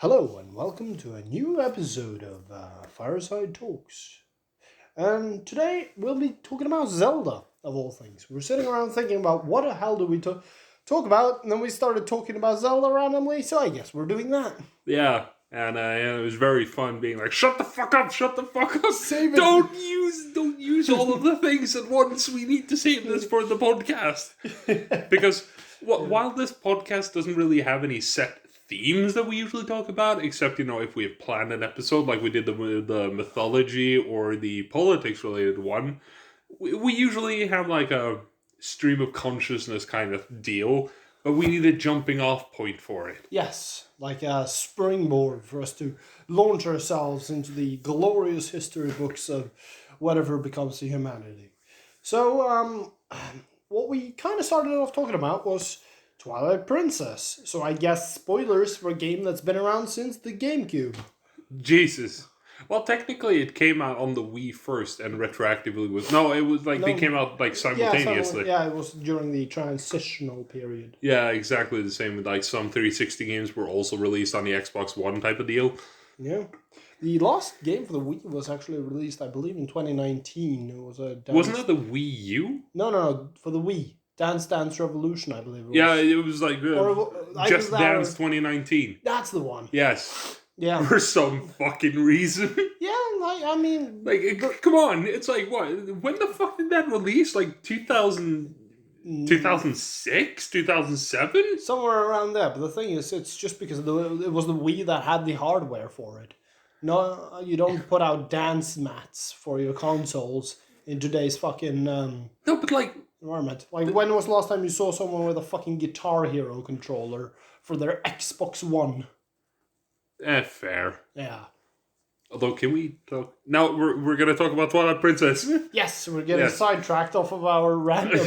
Hello and welcome to a new episode of Fireside Talks. And today we'll be talking about Zelda, of all things. We're sitting around thinking about what the hell do we talk about, and then we started talking about Zelda randomly, so I guess we're doing that. Yeah, and it was very fun being like, shut the fuck up, Save it. Don't use all of the things at once. We need to save this for the podcast. Because while this podcast doesn't really have any set themes that we usually talk about, except, if we have planned an episode like we did the mythology or the politics related one, we usually have like a stream of consciousness kind of deal, but we need a jumping off point for it. Yes, like a springboard for us to launch ourselves into the glorious history books of whatever becomes to humanity. So, what we kind of started off talking about was Twilight Princess. So I guess spoilers for a game that's been around since the GameCube. Jesus. Well, technically it came out on the Wii first and retroactively was... No, it was like they came out like simultaneously. Yeah, it was during the transitional period. Yeah, exactly the same. Like some 360 games were also released on the Xbox One type of deal. Yeah. The last game for the Wii was actually released, I believe, in 2019. It was a Wasn't it the Wii U? No, for the Wii. Dance Dance Revolution, I believe it was. Yeah, it was like Just Dance 2019. That's the one. Yes. Yeah. For some fucking reason. Yeah, I mean... come on. It's like, what? When the fuck did that release? Like 2006? 2007? Somewhere around there. But the thing is, it's just because it was the Wii that had the hardware for it. No, you don't put out dance mats for your consoles in today's fucking... No, but like... environment. Like, when was the last time you saw someone with a fucking Guitar Hero controller for their Xbox One? Fair. Yeah. Although, can we talk... Now, we're going to talk about Twilight Princess. Yes, we're getting sidetracked off of our random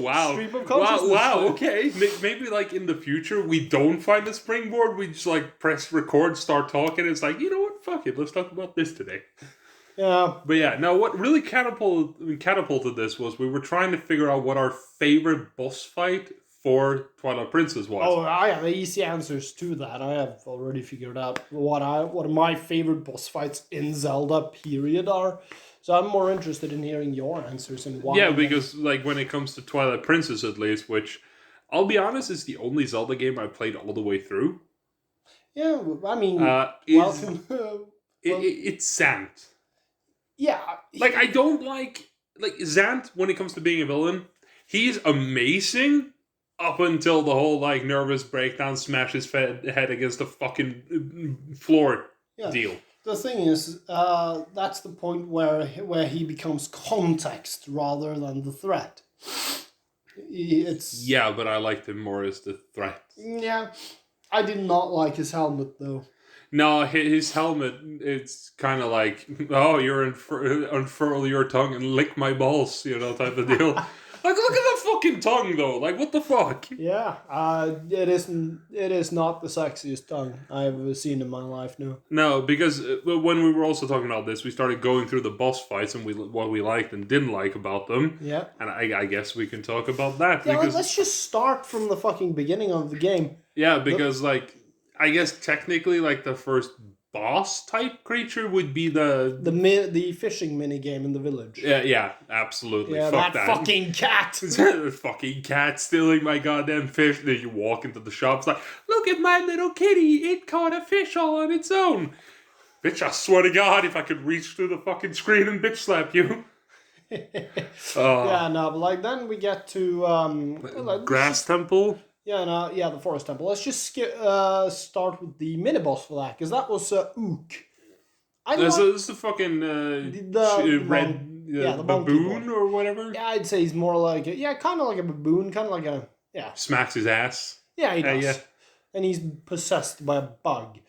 wow. stream of consciousness. Wow, okay. Maybe, like, in the future, we don't find a springboard. We just, like, press record, start talking. It's like, you know what? Fuck it. Let's talk about this today. Yeah. But yeah, now what really catapulted this was we were trying to figure out what our favorite boss fight for Twilight Princess was. Oh, I have easy answers to that. I have already figured out what my favorite boss fights in Zelda period are. So I'm more interested in hearing your answers and why. Yeah, because like when it comes to Twilight Princess at least, which I'll be honest is the only Zelda game I played all the way through. Yeah, I mean, welcome. It's Zant. Yeah. Like, I don't like Zant when it comes to being a villain. He's amazing up until the whole, like, nervous breakdown, smash his head against the fucking floor deal. The thing is, that's the point where he becomes context rather than the threat. Yeah, but I liked him more as the threat. Yeah. I did not like his helmet, though. No, his helmet, it's kind of like, oh, you're unfurl your tongue and lick my balls, type of deal. Like, look at the fucking tongue, though. Like, what the fuck? Yeah, it is not the sexiest tongue I've ever seen in my life, no. No, because when we were also talking about this, we started going through the boss fights and what we liked and didn't like about them. Yeah. And I guess we can talk about that. Yeah, because, let's just start from the fucking beginning of the game. Yeah, because, I guess technically, the first boss type creature would be the fishing mini game in the village. Yeah, absolutely. Yeah, Fuck that fucking cat. The fucking cat stealing my goddamn fish. Then you walk into the shop, it's like, look at my little kitty. It caught a fish all on its own. Bitch, I swear to God, if I could reach through the fucking screen and bitch slap you. Yeah, no, but then we get to Grass Temple. Yeah, the Forest Temple. Let's just start with the mini-boss for that, because that was Ook. This is the fucking red the baboon or whatever? Yeah, I'd say he's more like kind of like a baboon, kind of like a, Smacks his ass. Yeah, he does. Yeah. And he's possessed by a bug.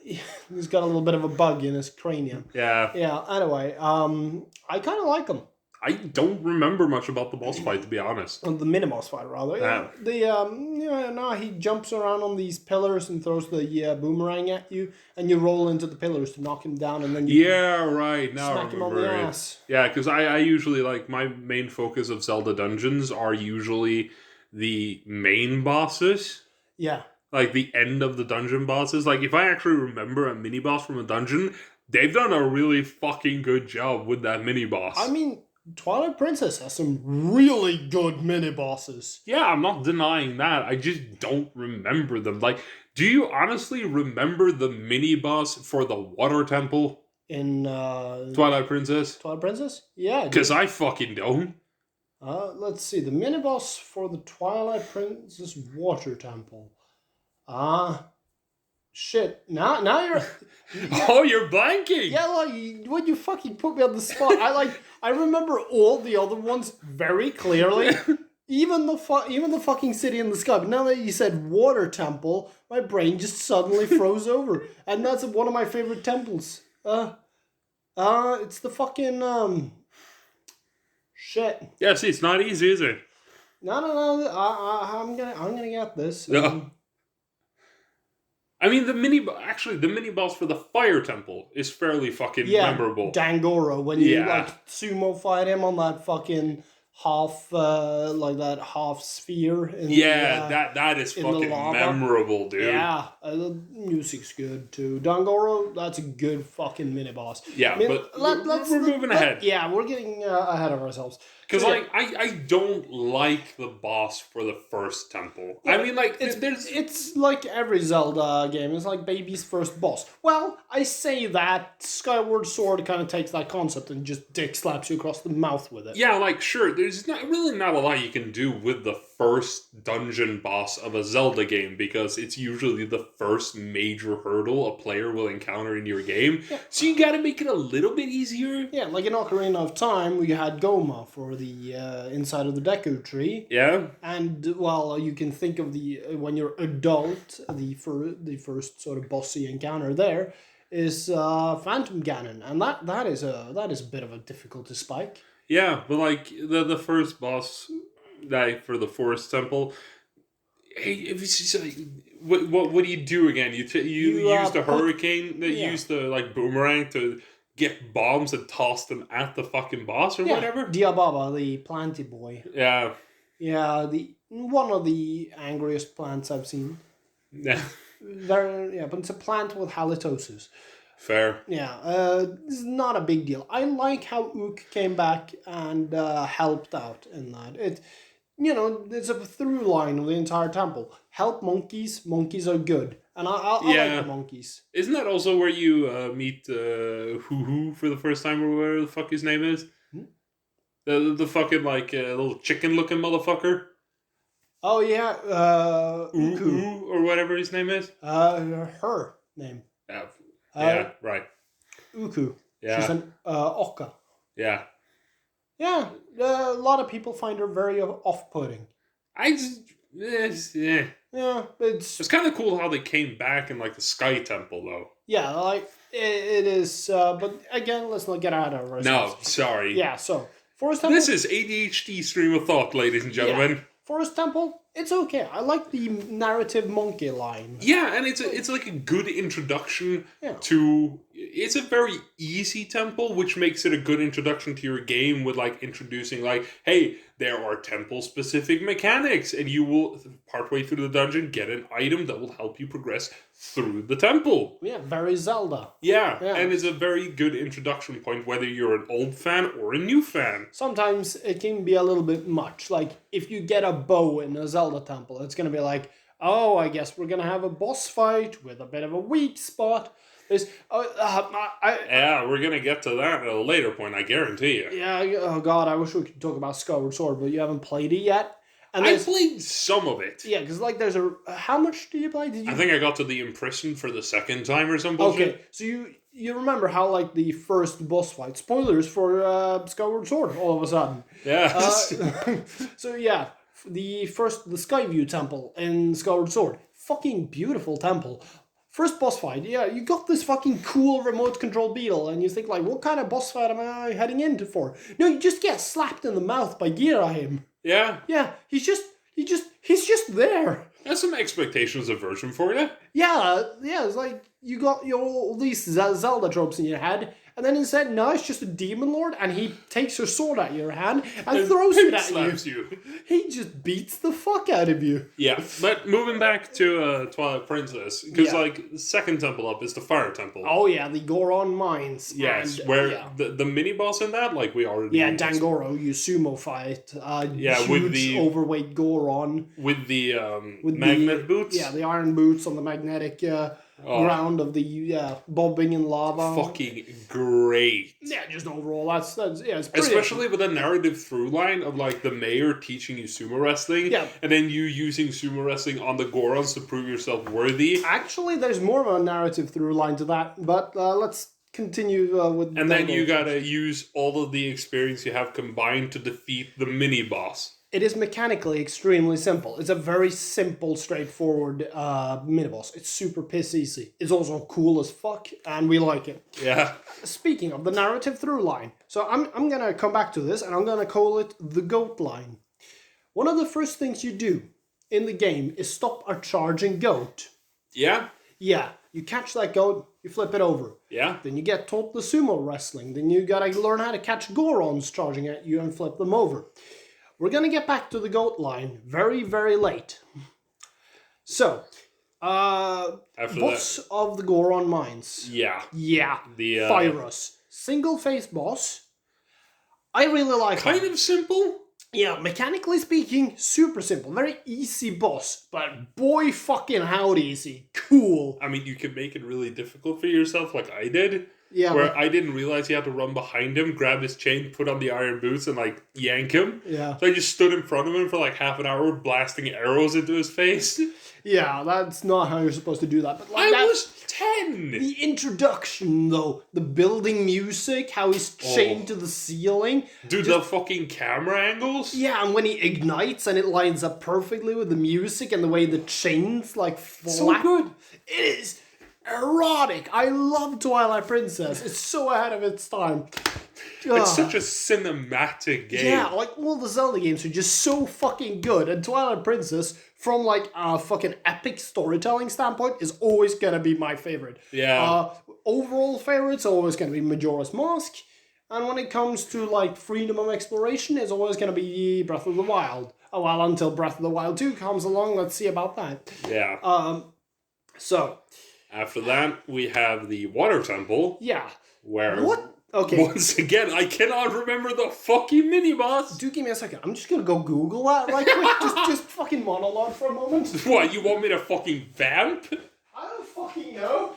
He's got a little bit of a bug in his cranium. Yeah. Yeah, anyway, I kind of like him. I don't remember much about the boss fight, to be honest. The mini-boss fight, rather. He jumps around on these pillars and throws the boomerang at you, and you roll into the pillars to knock him down, and then you smack him on the ass. Yeah, because I usually, my main focus of Zelda dungeons are usually the main bosses. Yeah. like the end of the dungeon bosses. Like if I actually remember a mini boss from a dungeon, they've done a really fucking good job with that mini boss. I mean, Twilight Princess has some really good mini bosses. Yeah, I'm not denying that. I just don't remember them. Like, do you honestly remember the mini boss for the water temple In Twilight Princess? Twilight Princess? Yeah. Because I fucking don't. Let's see. The mini boss for the Twilight Princess Water Temple. Shit. Now you're. Oh, you're blanking. Yeah, like when you fucking put me on the spot, I remember all the other ones very clearly. Even the fucking city in the sky. But now that you said Water Temple, my brain just suddenly froze over, and that's one of my favorite temples. It's the fucking shit. Yeah, see, it's not easy, is it? No. I'm gonna get this. Yeah. I mean, the mini boss for the Fire Temple is fairly fucking memorable. Dangoro, when you like sumo fight him on that fucking half sphere. That is fucking memorable, dude. Yeah, the music's good too. Dangoro, that's a good fucking mini boss. Yeah, but we're moving ahead. Yeah, we're getting ahead of ourselves. Because I don't like the boss for the first temple. Yeah, I mean, like, it's like every Zelda game. It's like baby's first boss. Well, I say that Skyward Sword kind of takes that concept and just dick slaps you across the mouth with it. Yeah, like, sure, there's not a lot you can do with the first dungeon boss of a Zelda game because it's usually the first major hurdle a player will encounter in your game. Yeah. So you gotta make it a little bit easier. Yeah, like in Ocarina of Time, we had Goma for the inside of the Deku Tree. Yeah. And, well, you can think of when you're adult, the first sort of bossy encounter there is Phantom Ganon. And that is a bit of a difficulty spike. Yeah, but like the first boss for the Forest Temple, hey, what do you do again? You use the hurricane that you use the like boomerang to get bombs and toss them at the fucking boss or whatever. Diababa, the planty boy. Yeah. Yeah, one of the angriest plants I've seen. Yeah. But it's a plant with halitosis. Fair. Yeah, it's not a big deal. I like how Ook came back and helped out in that. It's a through line of the entire temple. Help monkeys. Monkeys are good. And I like the monkeys. Isn't that also where you meet Hoo for the first time or whatever the fuck his name is? Hmm? The fucking like little chicken looking motherfucker? Oh yeah, Uku or whatever his name is? Her name. Yeah, right. Uku. Yeah. She's an Oka. Yeah. Yeah, a lot of people find her very off-putting. Yeah, but it's kind of cool how they came back in like the Sky Temple though. Yeah, like it is. But again, let's not get out of ourselves. No, sorry. Yeah, so Forest Temple. This is ADHD stream of thought, ladies and gentlemen. Yeah. Forest Temple, it's okay. I like the narrative monkey line. Yeah, and it's like a good introduction to. It's a very easy temple, which makes it a good introduction to your game with like introducing like, hey, there are temple specific mechanics, and you will partway through the dungeon get an item that will help you progress through the temple. Yeah, very Zelda. Yeah, and it's a very good introduction point, whether you're an old fan or a new fan. Sometimes it can be a little bit much. Like, if you get a bow in a Zelda temple, it's going to be like, oh, I guess we're going to have a boss fight with a bit of a weak spot. We're going to get to that at a later point, I guarantee you. Yeah, oh god, I wish we could talk about Skyward Sword, but you haven't played it yet. And I played some of it. Yeah, because like there's how much do you play? I think I got to the imprisoned for the second time or some bullshit. Okay, so you remember how like the first boss fight, spoilers for Skyward Sword all of a sudden. Yeah. So yeah, the Skyview Temple in Skyward Sword, fucking beautiful temple. First boss fight, you got this fucking cool remote control beetle, and you think like, what kind of boss fight am I heading into for? No, you just get slapped in the mouth by Girahim. Yeah. Yeah, he's just there. That's some expectations aversion for you. Yeah, it's like you got all these Zelda tropes in your head, And then instead, no, it's just a demon lord, and he takes your sword out of your hand and And throws it at slaps you. you. He just beats the fuck out of you. Yeah, but moving back to Twilight Princess, because Yeah. like the second temple up is the Fire Temple. Oh yeah, the Goron Mines. Yes, and, where yeah. the mini boss in that, like we already Dangoro, you sumo fight. Yeah, huge with the- overweight Goron. with the With magnet boots. Yeah, the iron boots on the magnetic ground of the bobbing in lava. Fucking great. Yeah, just overall, that's it's pretty Especially with a narrative through line of like the mayor teaching you sumo wrestling, Yeah. and then you using sumo wrestling on the Gorons to prove yourself worthy. Actually, there's more of a narrative through line to that, but let's continue with. And then you Dango. gotta use all of the experience you have combined to defeat the mini boss. It is mechanically extremely simple. It's a very simple, straightforward mini-boss. It's super piss easy. It's also cool as fuck, and we like it. Yeah. Speaking of the narrative through line, so I'm gonna come back to this, and I'm gonna call it the goat line. One of the first things you do in the game is stop a charging goat. Yeah? Yeah, you catch that goat, you flip it over. Yeah. Then you get taught the sumo wrestling. Then you gotta learn how to catch Gorons charging at you and flip them over. We're gonna get back to the goat line very, very late. So, After boss of the Goron Mines. Yeah. Yeah, The Fyrus. Single-face boss. I really like him. kind of simple. Yeah, mechanically speaking, super simple. Very easy boss. But boy fucking howdy is he cool. I mean, you can make it really difficult for yourself, like I did. Yeah, Where but- I didn't realize you had to run behind him, grab his chain, put on the iron boots, and like yank him. yeah. So I just stood in front of him for like half an hour, blasting arrows into his face. Yeah, that's not how you're supposed to do that. But like I that, was 10. the introduction though, the building music, how he's chained to the ceiling. Dude, the fucking camera angles. Yeah, and when he ignites and it lines up perfectly with the music and the way the chains like flap. So good. It is erotic. I love Twilight Princess. It's so ahead of its time. It's such a cinematic game. Yeah, like all the Zelda games are just so fucking good, and Twilight Princess, from like a fucking epic storytelling standpoint, is always gonna be my favorite. Yeah. Overall favorite's always gonna be Majora's Mask, and when it comes to like freedom of exploration, it's always gonna be Breath of the Wild. Oh well, until Breath of the Wild 2 comes along, let's see about that. Yeah. So, After that, we have the Water Temple, yeah. where What? Okay. once again, I cannot remember the fucking mini boss. Do give me a second. I'm just gonna go Google that right quick. just fucking monologue for a moment. What, you want me to fucking vamp? I don't fucking know.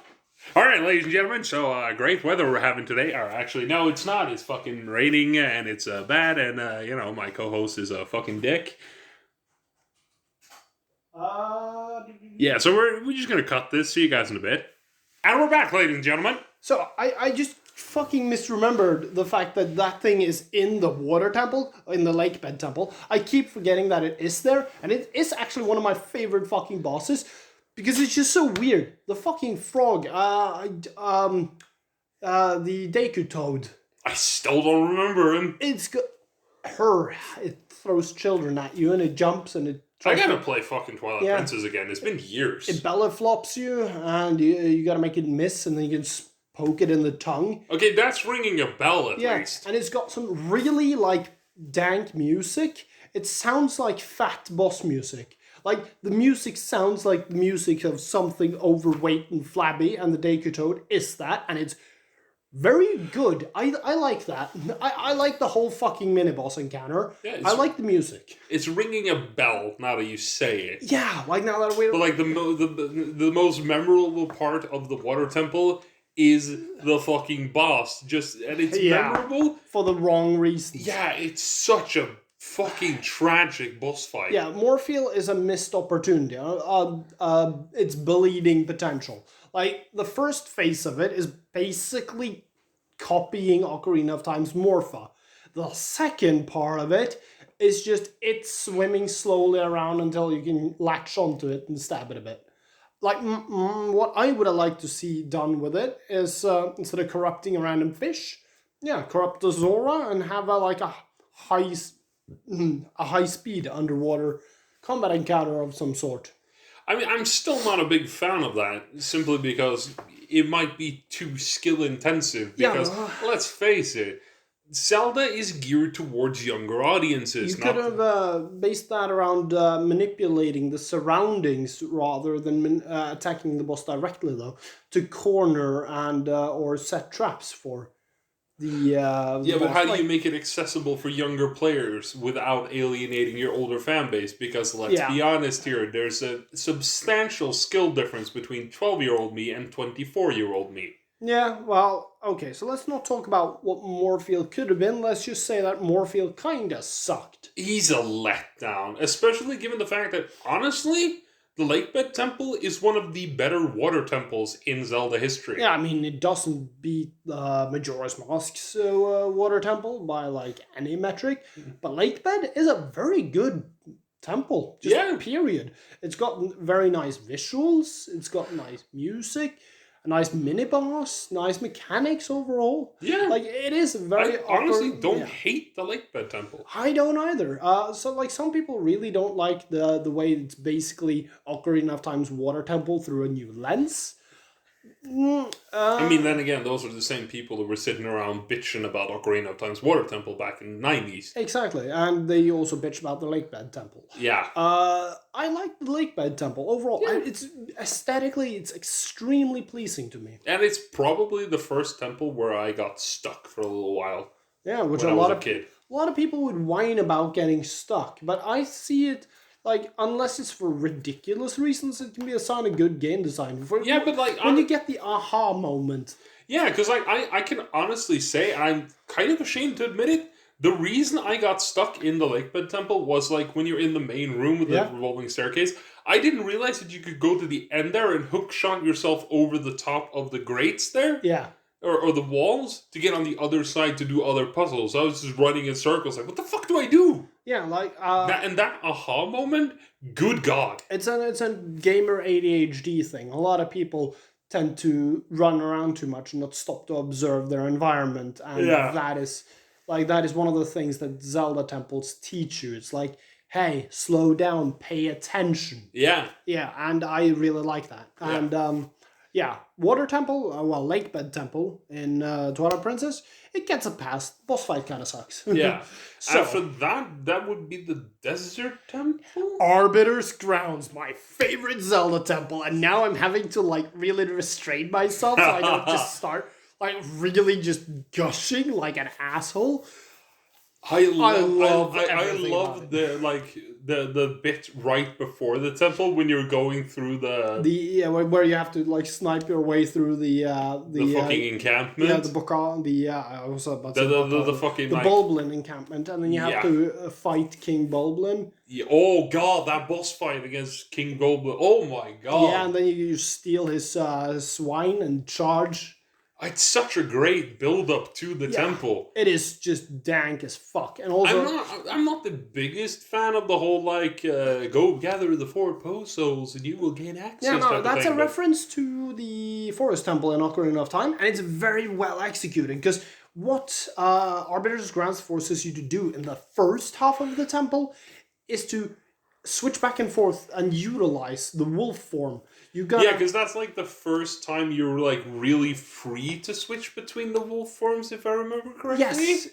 Alright, ladies and gentlemen, so great weather we're having today. Or actually, no, it's not. It's fucking raining and it's bad, and my co-host is a fucking dick. Yeah, so we're just gonna cut this. See you guys in a bit. And we're back, ladies and gentlemen. So I just fucking misremembered the fact that that thing is in the water temple, in the lake bed temple. I keep forgetting that it is there, and it is actually one of my favorite fucking bosses because it's just so weird. The fucking frog, the Deku Toad. I still don't remember him. It throws children at you and it jumps and it. I gotta play fucking Twilight Yeah. Princess again. It's been years. It belly flops you, and you gotta make it miss, and then you can poke it in the tongue. Okay, that's ringing a bell at Yeah, least. and it's got some really like dank music. It sounds like fat boss music. Like the music sounds like the music of something overweight and flabby, and the Deku Toad is that, and it's very good. I like that. I like the whole fucking mini boss encounter. Yeah, I like the music. It's ringing a bell now that you say it. Yeah, like now that we're But like the most memorable part of the Water Temple is the fucking boss. And it's Yeah. memorable. for the wrong reasons. Yeah, it's such a fucking tragic boss fight. Yeah, Morpheal is a missed opportunity. It's bleeding potential. Like, the first phase of it is basically copying Ocarina of Time's Morpha. The second part of it is just it swimming slowly around until you can latch onto it and stab it a bit. Like, what I would have liked to see done with it is, instead of corrupting a random fish, corrupt the Zora and have a high speed underwater combat encounter of some sort. I mean, I'm still not a big fan of that, simply because it might be too skill intensive Yeah, because let's face it, Zelda is geared towards younger audiences. You could have based that around manipulating the surroundings rather than attacking the boss directly, though, to corner and or set traps for the Yeah, but boss. how do you make it accessible for younger players without alienating your older fan base? Because let's be honest here, there's a substantial skill difference between 12-year-old me and 24-year-old me. Yeah, well, okay, so let's not talk about what Moorfield could have been. Let's just say that Moorfield kinda sucked. He's a letdown, especially given the fact that, honestly, the Lakebed Temple is one of the better water temples in Zelda history. Yeah, I mean, it doesn't beat Majora's Mask's water temple by, like, any metric, but Lakebed is a very good temple, just period. It's got very nice visuals, it's got nice music, a nice mini-boss, nice mechanics overall. Yeah. Like, it is very... I honestly don't hate the Lakebed Temple. I don't either. So, like, some people really don't like the way it's basically Ocarina of Time's water temple through a new lens. I mean, then again, those are the same people who were sitting around bitching about Ocarina of Time's water temple back in the 90s. Exactly, and they also bitch about the Lakebed Temple. Yeah. I like the Lakebed Temple overall. Yeah. It's aesthetically, it's extremely pleasing to me. And it's probably the first temple where I got stuck for a little while. Yeah, which when a lot of people would whine about getting stuck, but I see it. Like, unless it's for ridiculous reasons, it can be a sign of good game design. But like... When you get the aha moment. Yeah, because I can honestly say, I'm kind of ashamed to admit it, the reason I got stuck in the Lakebed Temple was, like, when you're in the main room with the revolving staircase, I didn't realize that you could go to the end there and hookshot yourself over the top of the grates there. Yeah. Or the walls to get on the other side to do other puzzles. I was just running in circles, like, what the fuck do I do? Yeah, like that aha moment, good God. It's a gamer ADHD thing. A lot of people tend to run around too much and not stop to observe their environment, and that is one of the things that Zelda temples teach you. It's like, hey, slow down, pay attention. Yeah. Yeah, and I really like that. Yeah. And Water Temple, Lakebed Temple in Twilight Princess, it gets a pass. Boss fight kind of sucks. Yeah. So, after that would be the Desert Temple? Arbiter's Grounds, my favorite Zelda temple, and now I'm having to, like, really restrain myself so I don't just start, like, really just gushing like an asshole. I love the bit right before the temple when you're going through where you have to, like, snipe your way through the fucking encampment. Yeah, I was about to say the fucking, the like, Bulblin encampment, and then you have to fight King Bulblin. Yeah, oh god, that boss fight against King Bulblin. Oh my god. Yeah, and then you steal his swine and charge. It's such a great build-up to the temple. It is just dank as fuck. And also, I'm not the biggest fan of the whole, like, go gather the 4 Posos and you will gain access. Yeah, no, that's a reference to the Forest Temple in Ocarina of Time, and it's very well executed, because what Arbiter's Grounds forces you to do in the first half of the temple is to switch back and forth and utilize the wolf form. Because that's, like, the first time you're, like, really free to switch between the wolf forms, if I remember correctly. Yes,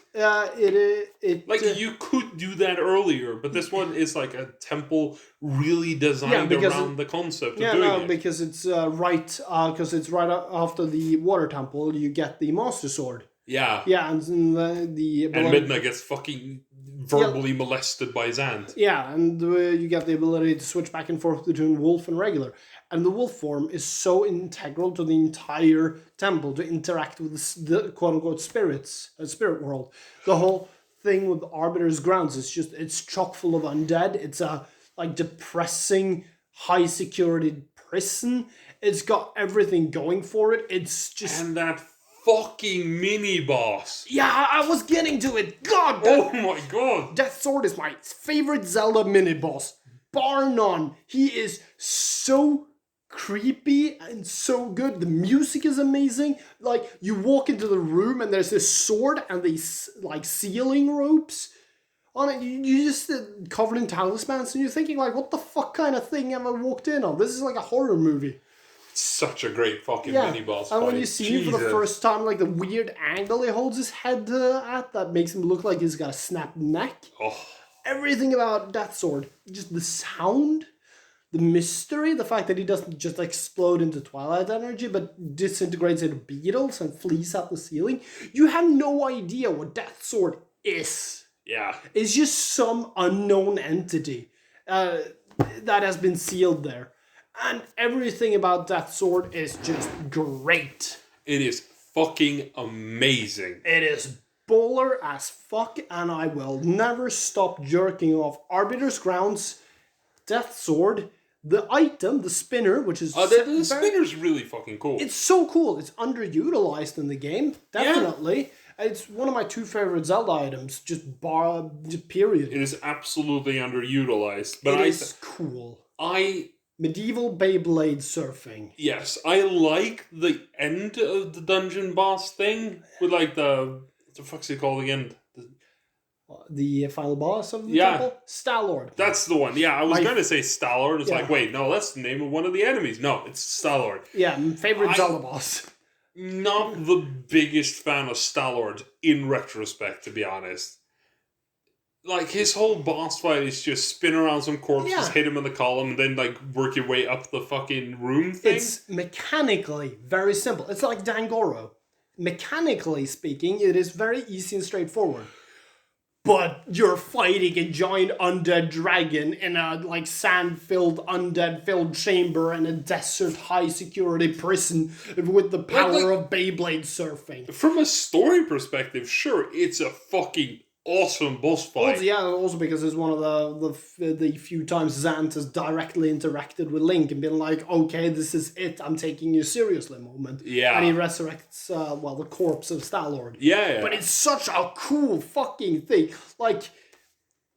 you could do that earlier, but this one is, like, a temple really designed around the concept of doing it. Because it's right after the water temple, you get the Master Sword. Yeah. Yeah, and and Midna gets fucking verbally molested by Zant. Yeah, and you get the ability to switch back and forth between wolf and regular. And the wolf form is so integral to the entire temple to interact with the quote-unquote spirit world. The whole thing with Arbiter's Grounds is just, it's chock full of undead. It's a, like, depressing, high-security prison. It's got everything going for it. It's just... And that fucking mini-boss. Yeah, I was getting to it. God! Oh my god! Death Sword is my favorite Zelda mini-boss. Bar none. He is so creepy and so good. The music is amazing. Like, you walk into the room and there's this sword and these, like, ceiling ropes on it. You just covered in talismans, and you're thinking, like, what the fuck kind of thing have I walked in on? This is like a horror movie. such a great fucking Yeah, mini boss and fight. when you see him for the first time, like the weird angle he holds his head at, that makes him look like he's got a snapped neck. Oh. Everything about Death Sword, just the sound, the mystery, the fact that he doesn't just explode into Twilight energy, but disintegrates into beetles and flees out the ceiling. You have no idea what Death Sword is. Yeah. It's just some unknown entity that has been sealed there. And everything about Death Sword is just great. It is fucking amazing. It is baller as fuck, and I will never stop jerking off Arbiter's Grounds, Death Sword, the item, the spinner, which is... the spinner's really fucking cool. It's so cool. It's underutilized in the game, definitely. Yeah. It's one of my 2 favorite Zelda items, just period. It is absolutely underutilized. But it is cool. Medieval Beyblade surfing. Yes, I like the end of the dungeon boss thing with like what the fuck's it called again? The final boss of the temple? Star-Lord. That's the one. Yeah, I was going to say Star-Lord. It's like, wait, no, that's the name of one of the enemies. No, it's Star-Lord. Yeah, favorite Zelda boss. Not the biggest fan of Star-Lord in retrospect, to be honest. Like, his whole boss fight is just spin around some corpses, hit him in the column, and then, like, work your way up the fucking room thing. It's mechanically very simple. It's like Dangoro. Mechanically speaking, it is very easy and straightforward. But you're fighting a giant undead dragon in a, like, sand-filled, undead-filled chamber in a desert high-security prison with the power of Beyblade surfing. From a story perspective, sure, it's a fucking awesome boss fight. Also because it's one of the few times Zant has directly interacted with Link and been like, okay, this is it, I'm taking you seriously moment. Yeah. And he resurrects, the corpse of Star-Lord. Yeah. But it's such a cool fucking thing. Like,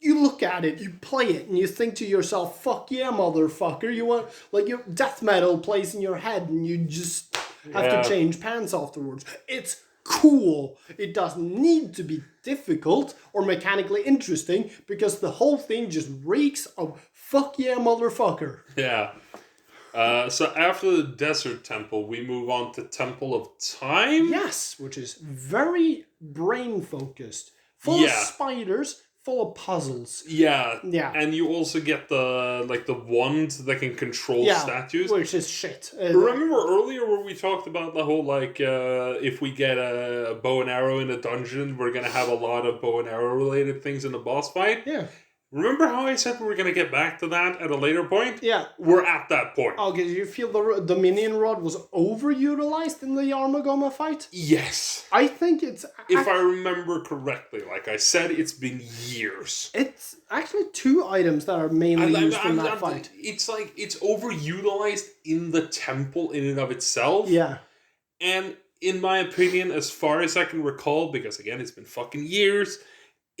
you look at it, you play it, and you think to yourself, fuck yeah, motherfucker. You want, like, your death metal plays in your head, and you just have to change pants afterwards. It's cool. It doesn't need to be difficult or mechanically interesting because the whole thing just reeks of fuck yeah, motherfucker. Yeah. So after the Desert Temple, we move on to Temple of Time? Yes, which is very brain-focused. Full of spiders, full of puzzles. Yeah. Yeah. And you also get the wand that can control statues. Which is shit. Remember earlier where we talked about the whole, if we get a bow and arrow in a dungeon, we're going to have a lot of bow and arrow related things in the boss fight? Yeah. Remember how I said we were going to get back to that at a later point? Yeah. We're at that point. Okay, you feel the Dominion Rod was overutilized in the Armagoma fight? Yes. I think it's... If I remember correctly, like I said, it's been years. It's actually 2 items that are mainly used in that fight. It's like, it's overutilized in the temple in and of itself. Yeah. And in my opinion, as far as I can recall, because again, it's been fucking years...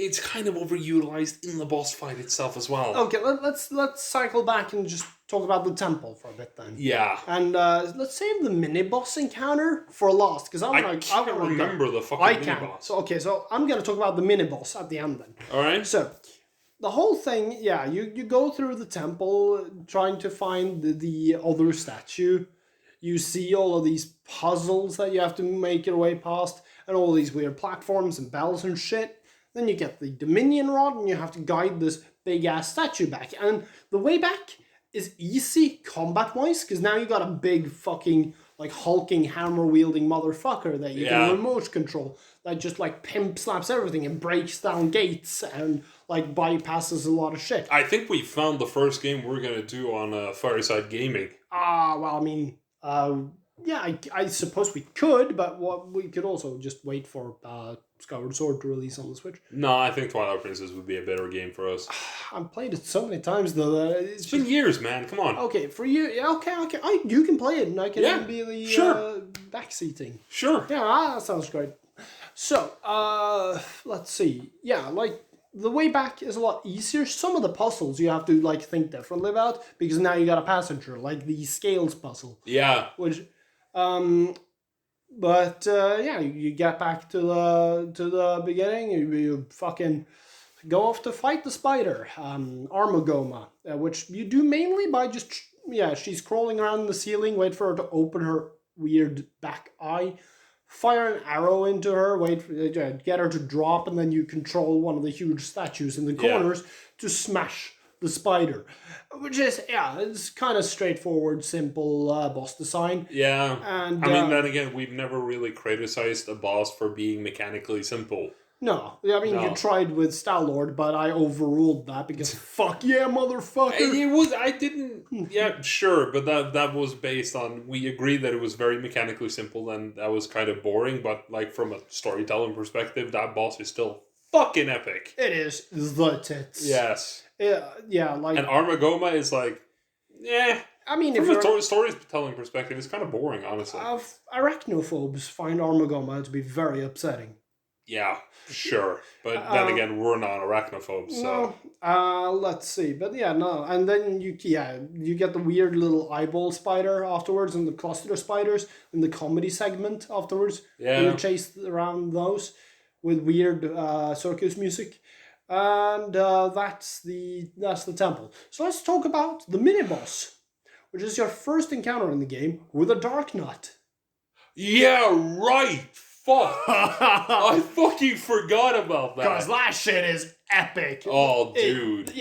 It's kind of overutilized in the boss fight itself as well. Okay, let's cycle back and just talk about the temple for a bit then. Yeah. And let's save the mini-boss encounter for last, because I can't remember the fucking mini-boss. So I'm going to talk about the mini-boss at the end then. Alright. So, the whole thing, you go through the temple trying to find the other statue. You see all of these puzzles that you have to make your way past, and all these weird platforms and bells and shit. Then you get the Dominion Rod, and you have to guide this big-ass statue back. And the way back is easy combat-wise, because now you got a big fucking, like, hulking, hammer-wielding motherfucker that you can remote control. That just, like, pimp-slaps everything and breaks down gates and, like, bypasses a lot of shit. I think we found the first game we're going to do on Fireside Gaming. I suppose we could, but we could also just wait for Skyward Sword to release on the Switch. No, I think Twilight Princess would be a better game for us. I've played it so many times though. It's been years, man. Come on. Okay, for you, okay. You can play it, and I can be the backseating. Sure. Yeah, that sounds great. So, let's see. Yeah, like the way back is a lot easier. Some of the puzzles you have to like think differently about because now you got a passenger, like the scales puzzle. Yeah. Which. You get back to the beginning. You fucking go off to fight the spider, Armagoma, which you do mainly by just she's crawling around the ceiling. Wait for her to open her weird back eye. Fire an arrow into her. Wait for get her to drop, and then you control one of the huge statues in the corners to smash the spider, which is it's kind of straightforward, simple boss design. Yeah, and I mean, then again, we've never really criticized a boss for being mechanically simple. No, I mean you tried with Star-Lord, but I overruled that because fuck yeah, motherfucker. It was I didn't. Yeah, sure, but that was based on we agreed that it was very mechanically simple, and that was kind of boring. But like from a storytelling perspective, that boss is still fucking epic. It is the tits. Yes. Yeah, like... And Armagoma is like, I mean, from a storytelling perspective, it's kind of boring, honestly. Arachnophobes find Armagoma to be very upsetting. Yeah, sure. But then again, we're not arachnophobes, so... No, let's see. But no. And then you get the weird little eyeball spider afterwards, and the cluster spiders in the comedy segment afterwards. Yeah. You chase around those with weird circus music. And that's the temple. So let's talk about the mini-boss, which is your first encounter in the game with a Dark Nut. Yeah, right! Fuck! I fucking forgot about that. Because that shit is epic. Oh, dude.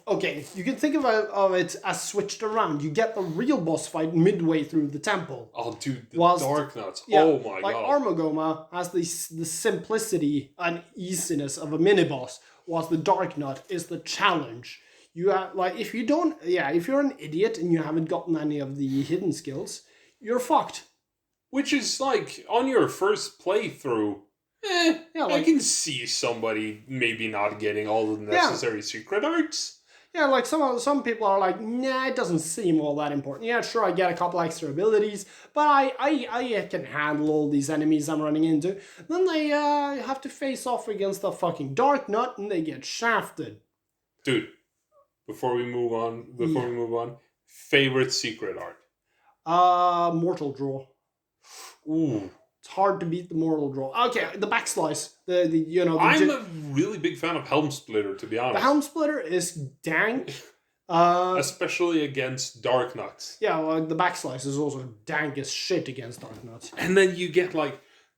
Okay, you can think of it as switched around. You get the real boss fight midway through the temple. Oh, dude, the Dark Nuts. Oh my god. Armagoma has the simplicity and easiness of a mini-boss, whilst the Dark Nut is the challenge. You have, if you're an idiot and you haven't gotten any of the hidden skills, you're fucked. Which is on your first playthrough, I can see somebody maybe not getting all the necessary secret arts. Yeah, some people are like, nah, it doesn't seem all that important. Yeah, sure, I get a couple extra abilities, but I can handle all these enemies I'm running into. Then they have to face off against the fucking Dark Nut, and they get shafted. Dude, before we move on, favorite secret art? Mortal Draw. Ooh. It's hard to beat the Mortal Draw. Okay, the backslice. I'm a really big fan of Helm Splitter, to be honest. The Helm Splitter is dank. Especially against Dark Nuts. Yeah, the backslice is also dank as shit against Dark Nuts. And then you get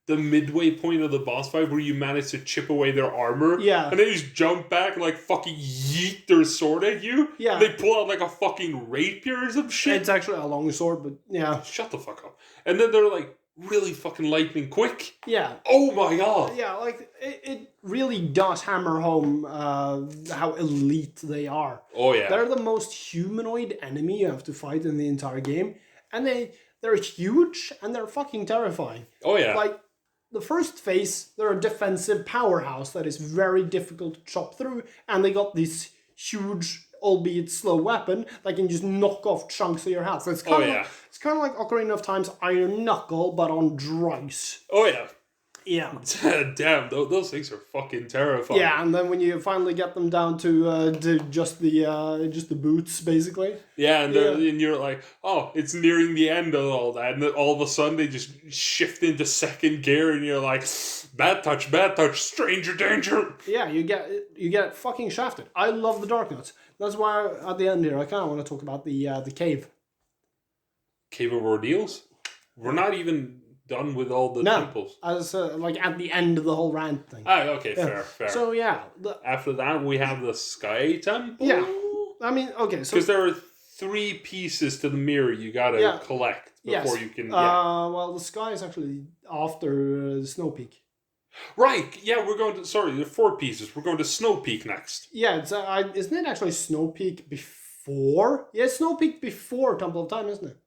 the midway point of the boss fight where you manage to chip away their armor. Yeah. And they just jump back and fucking yeet their sword at you. Yeah. And they pull out a fucking rapier or some shit. It's actually a long sword, but yeah. Shut the fuck up. And then they're really fucking lightning quick. Yeah. Oh my god. Yeah, it really does hammer home how elite they are. Oh yeah. They're the most humanoid enemy you have to fight in the entire game. And they're huge and they're fucking terrifying. Oh yeah. The first phase, they're a defensive powerhouse that is very difficult to chop through, and they got this huge, albeit slow weapon that can just knock off chunks of your health. So it's kind of like Ocarina of Time's Iron Knuckle, but on drugs. Oh yeah. Yeah. Damn, those things are fucking terrifying. Yeah, and then when you finally get them down to just the boots, basically. Yeah, and you're like, oh, it's nearing the end of all that, and then all of a sudden they just shift into second gear, and you're like, bad touch, stranger danger. Yeah, you get fucking shafted. I love the Dark Nuts. That's why at the end here I kind of want to talk about the cave. Cave of Ordeals? We're not even done with all the temples. As at the end of the whole rant thing. Ah, okay, fair. So after that, we have the Sky Temple. Yeah, I mean, okay, so because there are 3 pieces to the mirror you gotta collect before you can. Well, the Sky is actually after Snow Peak. Right. Yeah, we're going to. Sorry, there are 4 pieces. We're going to Snow Peak next. Yeah, it's isn't it actually Snow Peak before? Yeah, it's Snow Peak before Temple of Time, isn't it?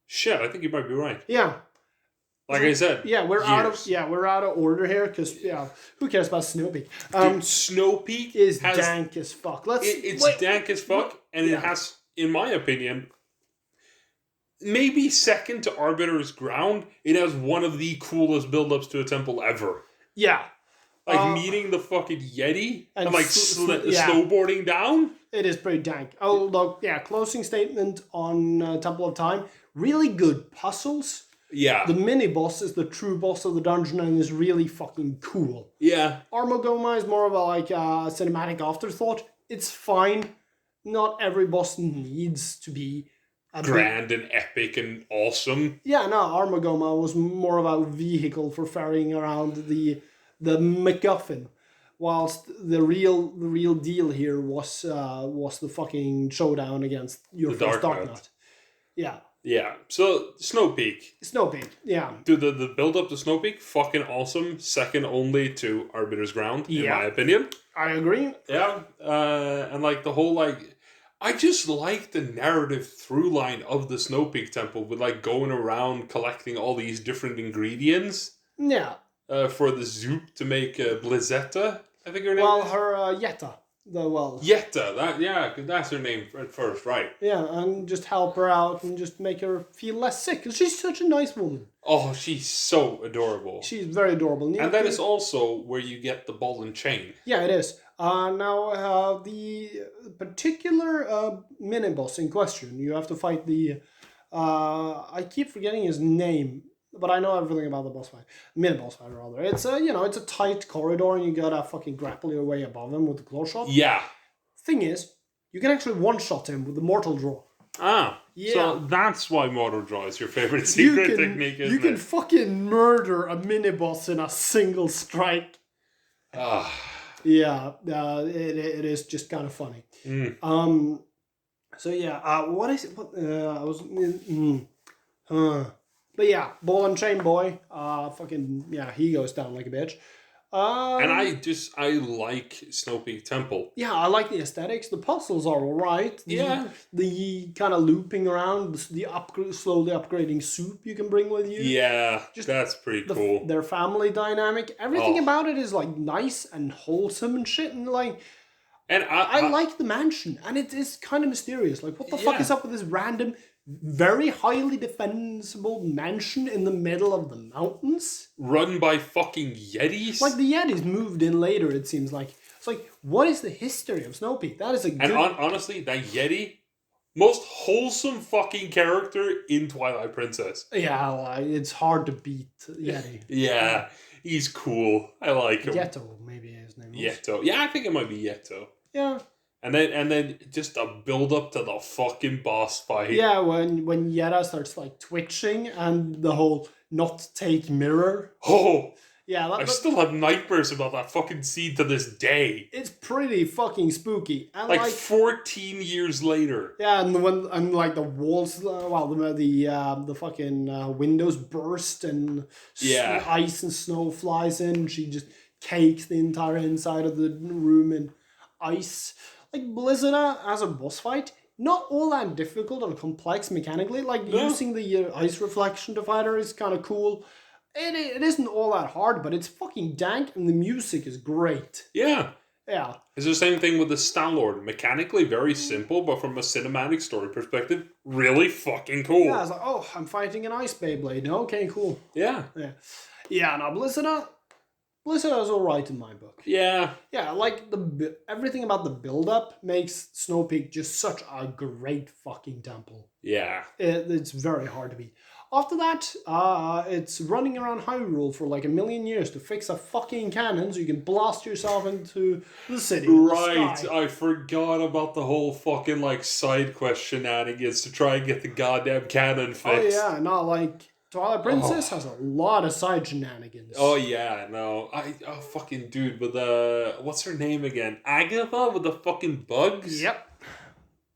Shit, I think you might be right. Yeah. I said, we're out of order here because who cares about Snow Peak? Dude, Snow Peak is dank as fuck. It's dank as fuck, and it has, in my opinion, maybe second to Arbiter's Ground. It has one of the coolest build-ups to a temple ever. Yeah, meeting the fucking Yeti and snowboarding down. It is pretty dank. Oh, look, closing statement on Temple of Time. Really good puzzles. Yeah. The mini-boss is the true boss of the dungeon and is really fucking cool. Yeah. Armagoma is more of a cinematic afterthought. It's fine. not every boss needs to be a Grand and epic and awesome. Yeah, no, Armagoma was more of a vehicle for ferrying around the MacGuffin, whilst the real deal here was the fucking showdown against your The first Dark Dark Knight. Knight. Yeah, Yeah. So Snow Peak. Snow Peak. Yeah, Dude, the build up to Snow Peak, fucking awesome. Second only to Arbiter's Ground, in Yeah. my opinion. I agree. Yeah. And like the whole I just like the narrative through line of the Snow Peak Temple with like going around collecting all these different ingredients Yeah. for the soup to make Blizzetta, I think her name Well, is. her Yetta. Yetta, that's her name at first, right? Yeah, and just help her out and just make her feel less sick. 'Cause she's such a nice woman. Oh, she's so adorable. She's very adorable. And that is also where you get the ball and chain. Yeah, it is. Now, the particular mini boss in question, you have to fight the. I keep forgetting his name, but I know everything about the boss fight. Mini boss fight, rather. It's it's a tight corridor, and you gotta fucking grapple your way above him with the claw shot. Yeah. Thing is, you can actually one shot him with the mortal draw. Ah. Yeah. So that's why Mortal Draw is your favorite secret technique, isn't You can it? fucking murder a mini boss in a single strike. Ah. Yeah, it is just kind of funny. So yeah, what is it? What I was. But yeah, ball and chain boy. Fucking yeah, he goes down like a bitch. And I like Snow Peak Temple. Yeah, I like the aesthetics. The puzzles are alright. The kind of looping around, slowly upgrading soup you can bring with you. Yeah, that's pretty cool. Their family dynamic, everything about it is like nice and wholesome and shit. And like, and I like the mansion, and it is kind of mysterious. Like, what the fuck is up with this random, very highly defensible mansion in the middle of the mountains? Run by fucking Yetis? Like, the Yetis moved in later, it seems like. It's like, what is the history of Snow Peak? That is a good... And honestly, that Yeti, most wholesome fucking character in Twilight Princess. Yeah, like, it's hard to beat Yeti. Yeah, he's cool. I like him. Yeto, maybe his name was. Yeto. Yeah, I think it might be Yeto. Yeah. And then just a build up to the fucking boss fight. Yeah, when Yetta starts like twitching and the whole not take mirror. Oh, yeah, I still have nightmares about that fucking scene to this day. It's pretty fucking spooky. And like 14 years later. Yeah, and like the walls, the fucking windows burst and ice and snow flies in. She just cakes the entire inside of the room in ice. Like, Blizzard as a boss fight, not all that difficult or complex mechanically. Like, using the ice reflection to fight her is kind of cool. It isn't all that hard, but it's fucking dank, and the music is great. Yeah. Yeah. It's the same thing with the Star-Lord. Mechanically, very simple, but from a cinematic story perspective, really fucking cool. Yeah, it's like, oh, I'm fighting an ice Beyblade. Okay, cool. Yeah. Yeah, now, Blizzard is alright in my book. Yeah. Yeah, like, everything about the build-up makes Snow Peak just such a great fucking temple. Yeah. It's very hard to beat. After that, it's running around Hyrule for like 1,000,000 years to fix a fucking cannon so you can blast yourself into the city. Right, I forgot about the whole fucking like side quest shenanigans to try and get the goddamn cannon fixed. Oh yeah, no, like Twilight Princess has a lot of side shenanigans. Oh yeah, no, fucking dude with the what's her name again? Agatha with the fucking bugs. Yep.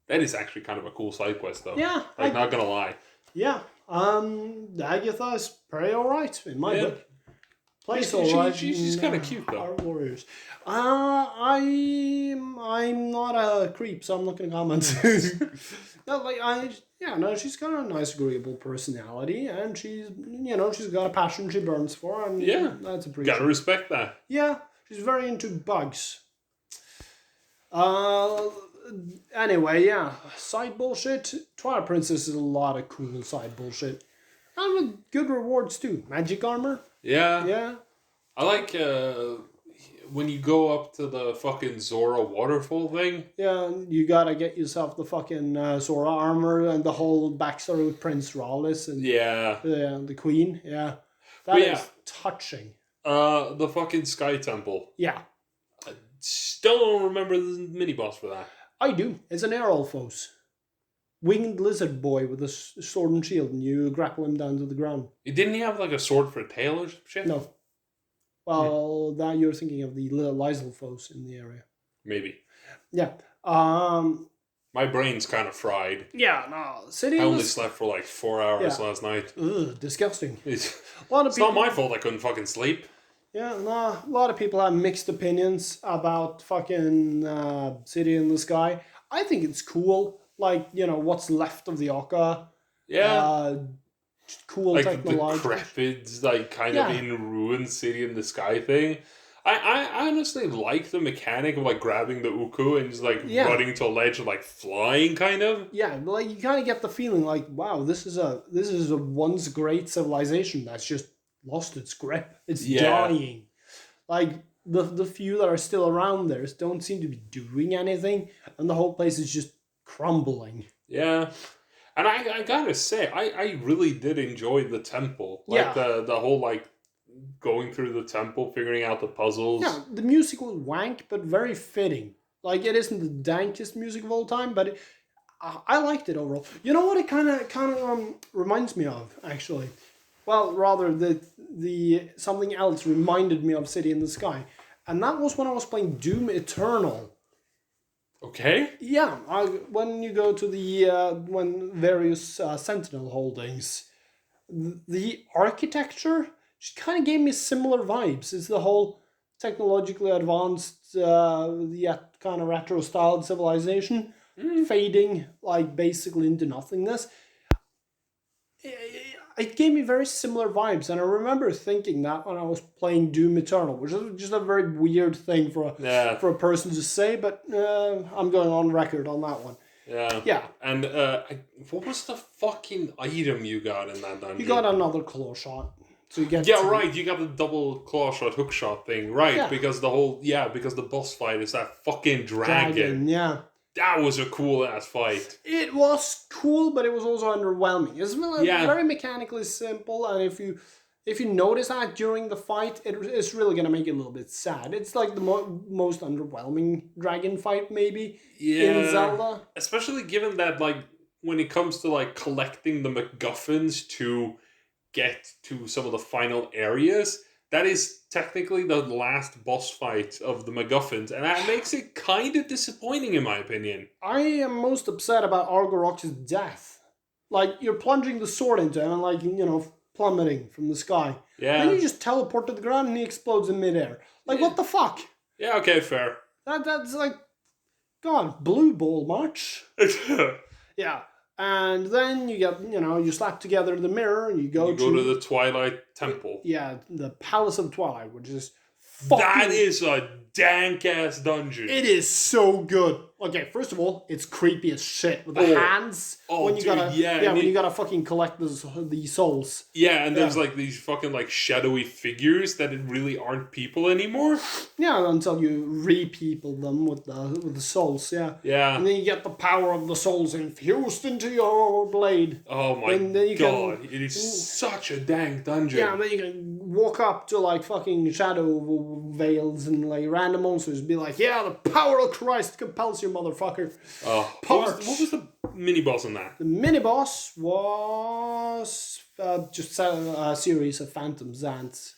That is actually kind of a cool side quest though. Yeah, like not gonna lie. Yeah. Agatha is pretty alright in my book. Plays alright. She's kind of cute though. Our Warriors. I'm not a creep, so I'm not gonna comment. She's got a nice, agreeable personality, and she's got a passion she burns for, and that's appreciated. Gotta respect that. Yeah, she's very into bugs. Anyway, yeah, side bullshit. Twilight Princess is a lot of cool side bullshit. And with good rewards too. Magic armor. Yeah. Yeah. I like when you go up to the fucking Zora waterfall thing. Yeah, you gotta get yourself the fucking Zora armor and the whole backstory with Prince Rallis and the Queen. Yeah. That is touching. The fucking Sky Temple. Yeah. Still don't remember the mini boss for that. I do. It's an Aerolphos. Winged lizard boy with a sword and shield, and you grapple him down to the ground. Didn't he have like a sword for a tail or some shit? No. Well, now you're thinking of the little Lyselphos in the area. Maybe. Yeah. My brain's kind of fried. Yeah, no. City I only slept for like 4 hours last night. Ugh, disgusting. It's It's not my fault I couldn't fucking sleep. Yeah, no. A lot of people have mixed opinions about fucking City in the Sky. I think it's cool. Like, what's left of the Oca. Yeah. Cool like technology. The decrepit, like kind of in ruins City in the Sky thing. I honestly like the mechanic of like grabbing the Uku and just like running to a ledge and like flying kind of. Yeah, like you kind of get the feeling like, wow, this is a once great civilization that's just lost its grip. It's dying. Like the few that are still around there don't seem to be doing anything, and the whole place is just crumbling. Yeah. And I gotta say, I really did enjoy the temple. Like the whole like going through the temple, figuring out the puzzles. Yeah, the music was wank, but very fitting. Like, it isn't the dankest music of all time, but I liked it overall. You know what it kind of reminds me of, actually? Well, rather, the something else reminded me of City in the Sky. And that was when I was playing Doom Eternal. Okay. Yeah, when you go to the various Sentinel holdings, the architecture just kind of gave me similar vibes. It's the whole technologically advanced, yet kind of retro-styled civilization fading like basically into nothingness. It gave me very similar vibes, and I remember thinking that when I was playing Doom Eternal, which is just a very weird thing for a person to say, but I'm going on record on that one. Yeah. Yeah. And what was the fucking item you got in that dungeon? You got another claw shot. So you get right. You got the double claw shot, hook shot thing, right? Because because the boss fight is that fucking dragon. Yeah. That was a cool ass fight. It was cool, but it was also underwhelming. It's very mechanically simple, and if you notice that during the fight, it's really gonna make you a little bit sad. It's like the most underwhelming dragon fight maybe in Zelda. Especially given that like when it comes to like collecting the MacGuffins to get to some of the final areas, that is technically the last boss fight of the MacGuffins, and that makes it kind of disappointing in my opinion. I am most upset about Argorok's death. Like, you're plunging the sword into him and like, plummeting from the sky. Yeah. Then you just teleport to the ground and he explodes in midair. Like, what the fuck? Yeah, okay, fair. That's like, God, blue ball march. Yeah. And then you get, you slap together the mirror and you go to the Twilight Temple. Yeah, the Palace of Twilight, which is that is a dank ass dungeon. It is so good. Okay, first of all, it's creepy as shit with the hands. When you gotta fucking collect the souls. Yeah, and there's like these fucking like shadowy figures that really aren't people anymore. Yeah, until you re-people them with the souls. Yeah. Yeah. And then you get the power of the souls infused into your blade. Oh my god! It is such a dang dungeon. Yeah, and then you can walk up to like fucking shadow veils and like random monsters and be like, yeah, the power of Christ compels you, motherfucker. What was the mini boss on that? The mini boss was just a series of phantom Zants.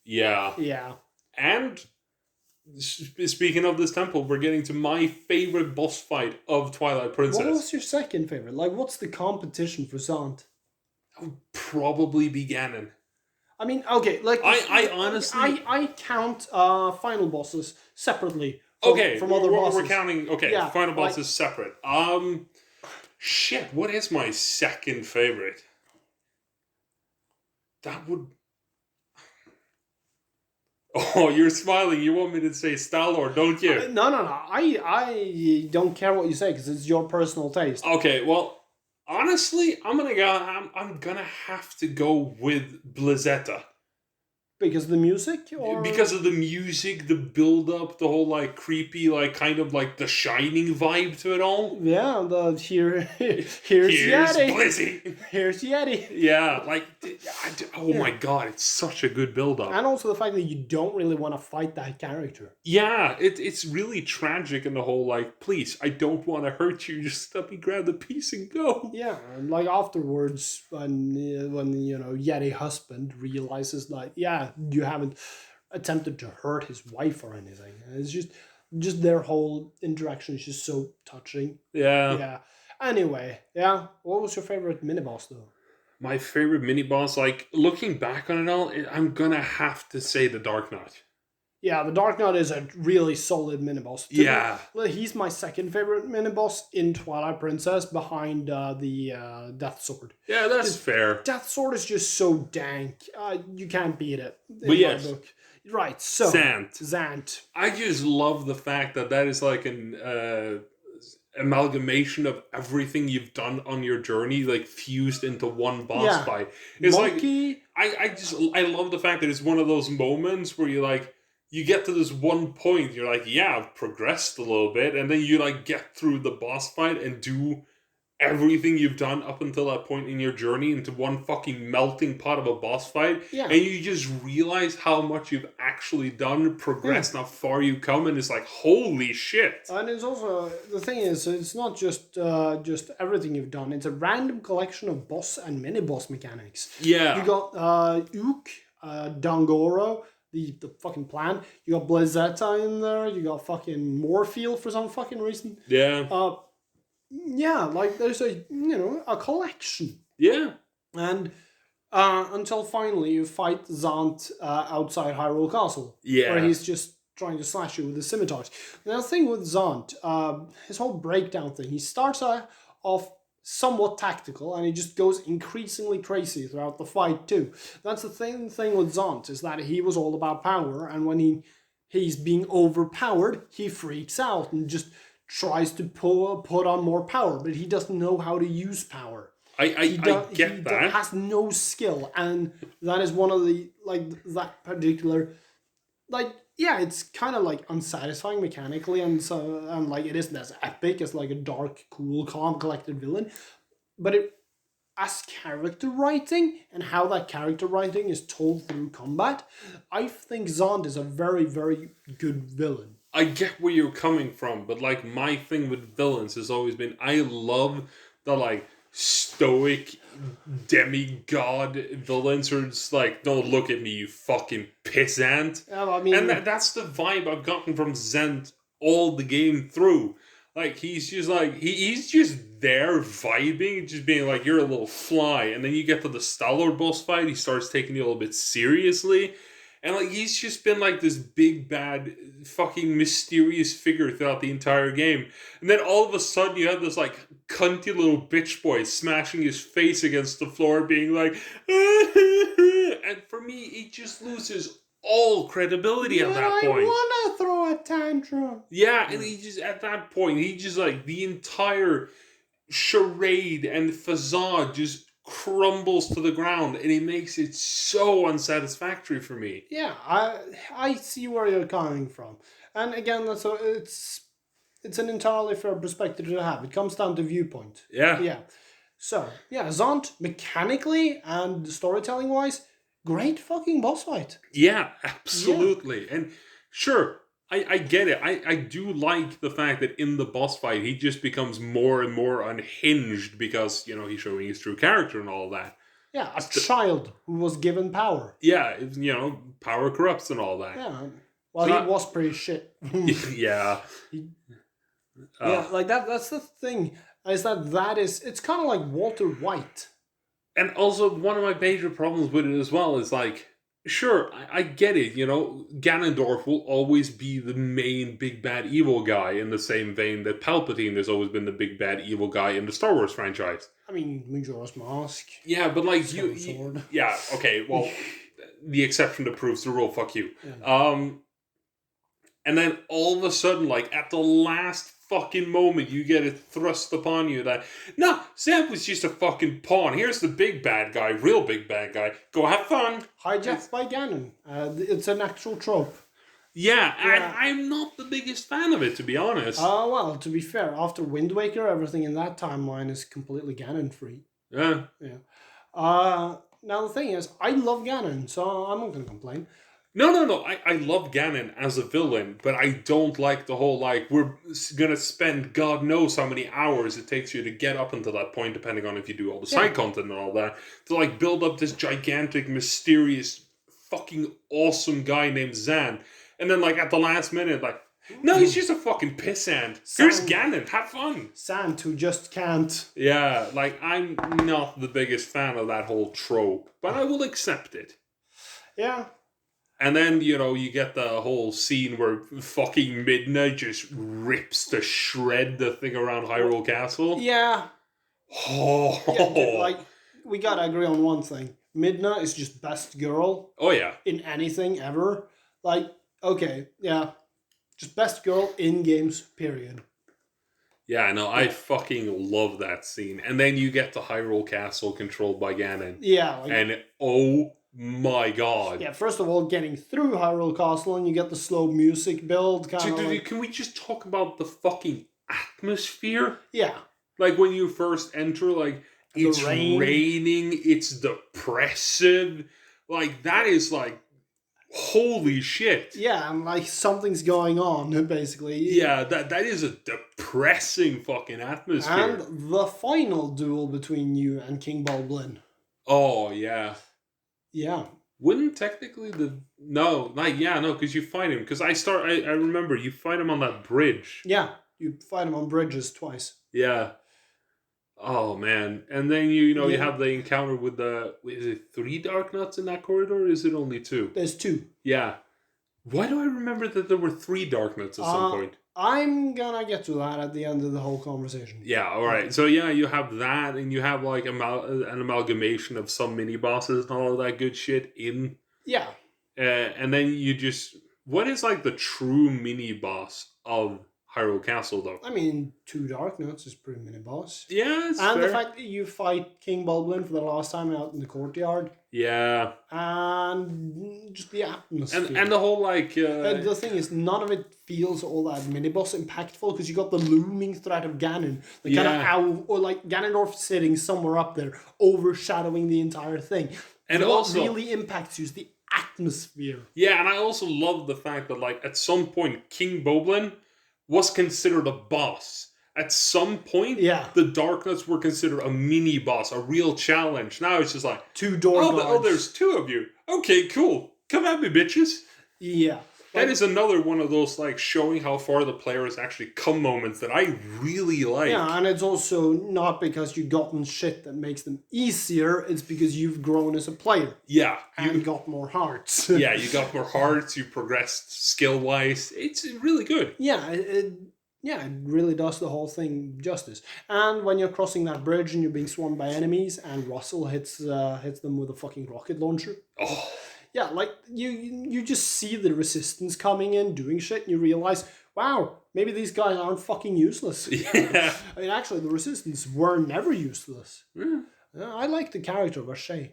Yeah. Yeah. And speaking of this temple, we're getting to my favorite boss fight of Twilight Princess. What was your second favorite? Like, what's the competition for Zant? That would probably be Ganon. I mean, okay, like I honestly I count final bosses separately. From other bosses. We're counting. Okay, final bosses separate. Shit. What is my second favorite? That would. Oh, you're smiling. You want me to say Star-Lord, don't you? No. I don't care what you say because it's your personal taste. Okay, well, honestly, I'm gonna have to go with Blizzetta. Because of the music, or Because of the music, the build-up, the whole like creepy, like kind of like The Shining vibe to it all. yeah, here's Here's Yeti, Blizzy. here's Yeti. Yeah, like oh Yeah. my god, it's such a good build-up. And also the fact that you don't really want to fight that character. Yeah, it's really tragic in the whole like, please, I don't want to hurt you. Just let me grab the piece and go. Yeah, and like afterwards, when Yeti husband realizes like, yeah, you haven't attempted to hurt his wife or anything. And it's just their whole interaction is just so touching. Yeah. Yeah. Anyway, yeah. What was your favorite mini boss though? My favorite mini boss, like looking back on it all, I'm gonna have to say the Dark Knight. Yeah, the Dark Knight is a really solid mini boss. Yeah. He's my second favorite mini boss in Twilight Princess, behind the Death Sword. Yeah, that's fair. Death Sword is just so dank. You can't beat it. But yes. Book. Right, so Zant. I just love the fact that is like an amalgamation of everything you've done on your journey, like fused into one boss fight. It's Monkey. like I love the fact that it's one of those moments where you get to this one point, you're like, yeah, I've progressed a little bit, and then you like get through the boss fight and do everything you've done up until that point in your journey into one fucking melting pot of a boss fight, and you just realize how much you've actually done, progressed, how far you come, and it's like, holy shit. And it's also, the thing is, it's not just everything you've done, it's a random collection of boss and mini boss mechanics. Yeah. You got Ook, Dangoro, the fucking plan. You got Blazetta in there, you got fucking Morpheal for some fucking reason. Yeah. Yeah, like there's a collection. Yeah. And until finally you fight Zant outside Hyrule Castle. Yeah. Where he's just trying to slash you with the scimitars. Now the thing with Zant, his whole breakdown thing, he starts off somewhat tactical and he just goes increasingly crazy throughout the fight too. That's the thing with Zant, is that he was all about power, and when he's being overpowered, he freaks out and just tries to put on more power, but he doesn't know how to use power. I get that. He has no skill, and that is one of the, that particular, it's kind of unsatisfying mechanically, and it isn't as epic as a dark, cool, calm, collected villain, but as character writing and how that character writing is told through combat, I think Zant is a very, very good villain. I get where you're coming from, but my thing with villains has always been, I love the stoic demigod villains who are just don't look at me, you fucking pissant. And that's the vibe I've gotten from Zant all the game through. He's just he's just there vibing, just being you're a little fly, and then you get to the Star-Lord boss fight, he starts taking you a little bit seriously. And he's just been this big bad fucking mysterious figure throughout the entire game. And then all of a sudden you have this cunty little bitch boy smashing his face against the floor being and for me he just loses all credibility at that point. I wanna throw a tantrum. Yeah, and he just at that point he just the entire charade and facade just crumbles to the ground, and it makes it so unsatisfactory for me. Yeah, I see where you're coming from, and again, it's an entirely fair perspective to have. It comes down to viewpoint. Yeah. So Zant mechanically and storytelling wise, great fucking boss fight. Yeah, absolutely, and sure. I get it. I do like the fact that in the boss fight, he just becomes more and more unhinged because, he's showing his true character and all that. Yeah, a child who was given power. Yeah, power corrupts and all that. Yeah. Well, he was pretty shit. Yeah. That's the thing. It's kind of like Walter White. And also, one of my major problems with it as well is sure, I get it, Ganondorf will always be the main big bad evil guy in the same vein that Palpatine has always been the big bad evil guy in the Star Wars franchise. I mean, Majora's Mask. Yeah, but yeah, okay, well, the exception that proves the rule, fuck you. Yeah. And then all of a sudden, at the last fucking moment you get it thrust upon you that, no, Zeb was just a fucking pawn. Here's the big bad guy, real big bad guy. Go have fun. Hijacked by Ganon. It's an actual trope. Yeah, and I'm not the biggest fan of it, to be honest. Well, to be fair, after Wind Waker, everything in that timeline is completely Ganon-free. Yeah. Yeah. Now the thing is, I love Ganon, so I'm not going to complain. No. I love Ganon as a villain, but I don't like the whole, like, we're going to spend God knows how many hours it takes you to get up until that point, depending on if you do all the side content and all that, to, like, build up this gigantic, mysterious, fucking awesome guy named Zan. And then, like, at the last minute, like, no, he's just a fucking pissant. Here's Ganon, have fun. Sant, who just can't. Yeah, like, I'm not the biggest fan of that whole trope, but I will accept it. Yeah. And then, you know, you get the whole scene where fucking Midna just rips to shred the thing around Hyrule Castle. Yeah. Oh. Yeah, like, we gotta agree on one thing. Midna is just best girl. Oh, yeah. In anything ever. Like, okay, yeah. Just best girl in games, period. Yeah, no, I fucking love that scene. And then you get to Hyrule Castle controlled by Ganon. Yeah. Like, and oh my god. Yeah, first of all, getting through Hyrule Castle and you get the slow music build. Can we just talk about the fucking atmosphere? Yeah. Like when you first enter, like, it's raining, it's depressive. Like, that is like, holy shit. Yeah, and like something's going on, basically. Yeah, that is a depressing fucking atmosphere. And the final duel between you and King Bulblin. Oh, yeah. Yeah. Wouldn't technically because you fight him. Because I remember you fight him on that bridge. Yeah, you fight him on bridges twice. Yeah. Oh, man. And then, you have the encounter with is it 3 Dark Nuts in that corridor, or is it only 2? There's 2. Yeah. Why do I remember that there were 3 Dark Nuts at some point? I'm gonna get to that at the end of the whole conversation. Yeah, alright. So, yeah, you have that, and you have, like, an amalgamation of some mini-bosses and all of that good shit in. Yeah. And then you just... What is, like, the true mini-boss of Hyrule Castle, though? I mean, 2 Dark Nuts is pretty mini-boss. Yeah, it's And fair. the fact that you fight King Bulblin for the last time out in the courtyard. Yeah. And just the atmosphere. And the whole, like... the thing is, none of it feels all that mini-boss impactful because you got the looming threat of Ganon. The kind of owl, or like Ganondorf sitting somewhere up there, overshadowing the entire thing. And what also, really impacts you is the atmosphere. Yeah, and I also love the fact that, like, at some point, King Bulblin was considered a boss. At some point, the Dark Nuts were considered a mini-boss, a real challenge. Now it's just like... 2 door guards. Oh, there's 2 of you. Okay, cool. Come at me, bitches. Yeah. That is another one of those, like, showing how far the player has actually come moments that I really like. Yeah, and it's also not because you've gotten shit that makes them easier, it's because you've grown as a player. Yeah. And got more hearts. Yeah, you got more hearts, you progressed skill-wise. It's really good. Yeah, it really does the whole thing justice. And when you're crossing that bridge and you're being swarmed by enemies and Russell hits them with a fucking rocket launcher. Oh. Yeah, like, you just see the resistance coming in, doing shit, and you realize, wow, maybe these guys aren't fucking useless. Yeah. I mean, actually, the resistance were never useless. Yeah. I like the character of Ashay.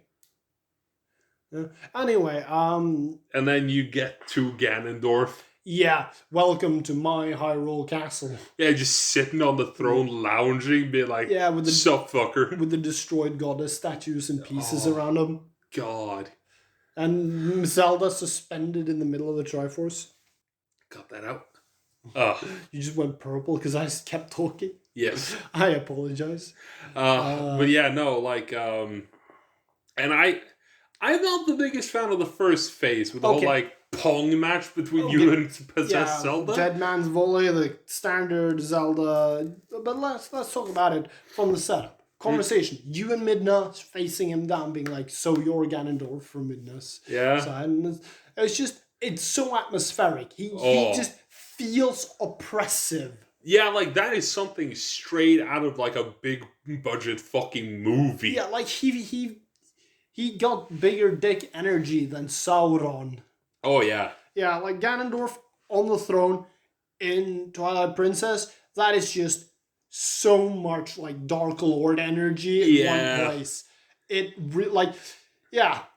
Anyway, And then you get to Ganondorf. Yeah, welcome to my Hyrule Castle. Yeah, just sitting on the throne, lounging, be like, with the sup, fucker. With the destroyed goddess statues and pieces around him. God. And Zelda suspended in the middle of the Triforce. Got that out. You just went purple because I kept talking. Yes. I apologize. But yeah, no, like, and I'm not the biggest fan of the first phase with the whole, like, Pong match between you and possessed Zelda. Dead Man's Volley, the standard Zelda. But let's talk about it from the setup. Conversation. You and Midna facing him down, being like, so you're Ganondorf from Midna's side. And it's so atmospheric. He just feels oppressive. Yeah, like, that is something straight out of, like, a big budget fucking movie. Yeah, like, he got bigger dick energy than Sauron. Oh, yeah. Yeah, like Ganondorf on the throne in Twilight Princess, that is just so much like Dark Lord energy in one place.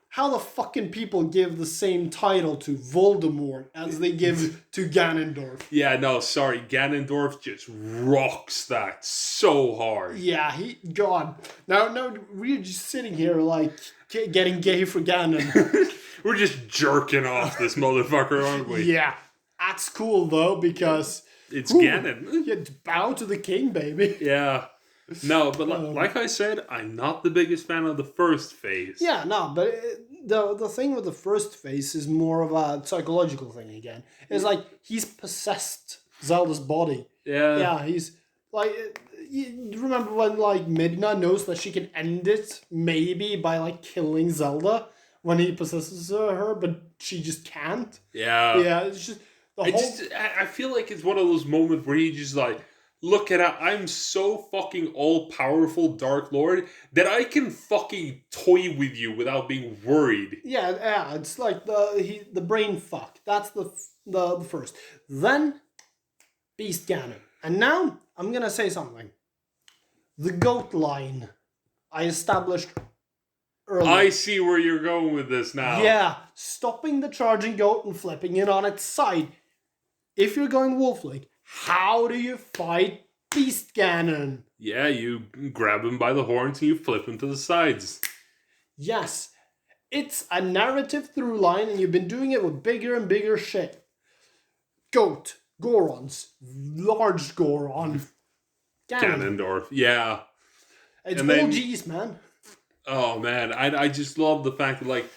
How the fucking people give the same title to Voldemort as they give to Ganondorf. Yeah, no, sorry. Ganondorf just rocks that so hard. Yeah, God. Now we're just sitting here like getting gay for Ganon. We're just jerking off this motherfucker, aren't we? Yeah, that's cool though because it's Ganon. Yeah, bow to the king, baby. Yeah. No, but like I said, I'm not the biggest fan of the first phase. Yeah, no, but the thing with the first phase is more of a psychological thing again. It's like he's possessed Zelda's body. Yeah. Yeah, he's like... You remember when like Midna knows that she can end it maybe by like killing Zelda when he possesses her, but she just can't? Yeah. Yeah, it's just... I feel like it's one of those moments where he just like... Look at it, I'm so fucking all-powerful Dark Lord that I can fucking toy with you without being worried. Yeah, it's like the brain fuck. That's the first. Then, Beast Ganon. And now, I'm gonna say something. The goat line I established earlier. I see where you're going with this now. Yeah, stopping the charging goat and flipping it on its side. If you're going Wolf-like, how do you fight Beast Ganon? Yeah, you grab him by the horns and you flip him to the sides. Yes. It's a narrative through line and you've been doing it with bigger and bigger shit. Goat. Gorons. Large Goron. Ganondorf. Yeah. It's all G's, man. Oh, man. I just love the fact that, like...